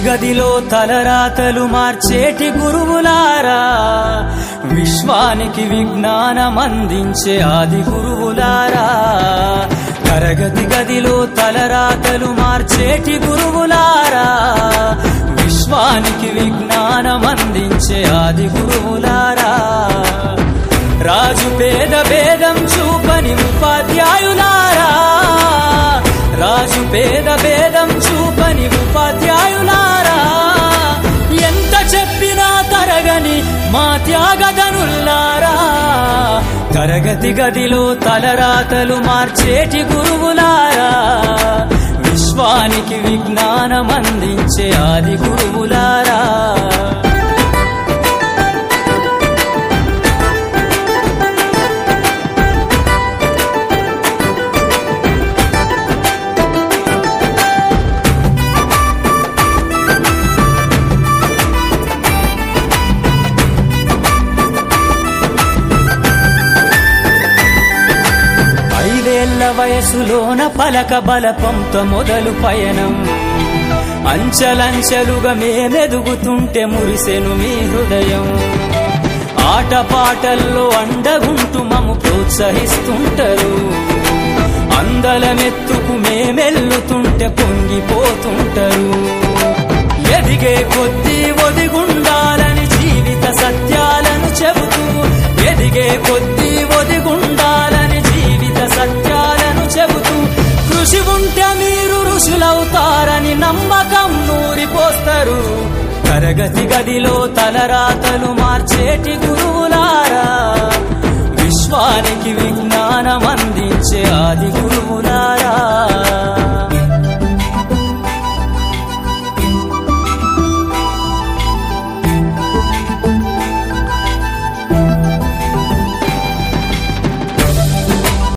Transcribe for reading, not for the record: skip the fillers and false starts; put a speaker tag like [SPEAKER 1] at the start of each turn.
[SPEAKER 1] గదిలో తలరాతలు మార్చేటి గురువులారా, విశ్వానికి విజ్ఞానమందించే ఆది గురువులారా. తరగతి గదిలో తలరాతలు మార్చేటి గురువులారా, విశ్వానికి విజ్ఞానమందించే ఆది గురువులారా. రాజు పేద భేదం చూపని ఉపాధ్యాయులారా, రాజు పేద భేదం చూపని ఉపాధ్యాయులారా. ఎంత చెప్పినా తరగని మా త్యాగధనుల్లారా, తరగతి గదిలో తలరాతలు మార్చేటి గురువులారా, విశ్వానికి విజ్ఞానమందించే ఆది గురువులారా. వయసులోన పలక బలపంతో మొదలు పయనం, అంచలంచెలుగా మేమెదుగుతుంటే మురిసెను మీ హృదయం. ఆటపాటల్లో అండగుంటూ మము ప్రోత్సహిస్తుంటారు, అందలమెత్తుకు మేమెల్లుతుంటే పొంగిపోతుంటారు. ఎదిగే కొద్దీ ఒదిగుండాలని జీవిత సత్యాలను చెబుతూ, ఎదిగే కొద్దీ ఒదిగుండాలని జీవిత సత్యాలను చెబుతూ, కృషి ఉంటే మీరు ఋషులవుతారని నమ్మకం నూరిపోస్తారు. తరగతి గదిలో తలరాతలు మార్చేటి గురువులారా, విశ్వానికి విజ్ఞానమందించే ఆది గురువులారా.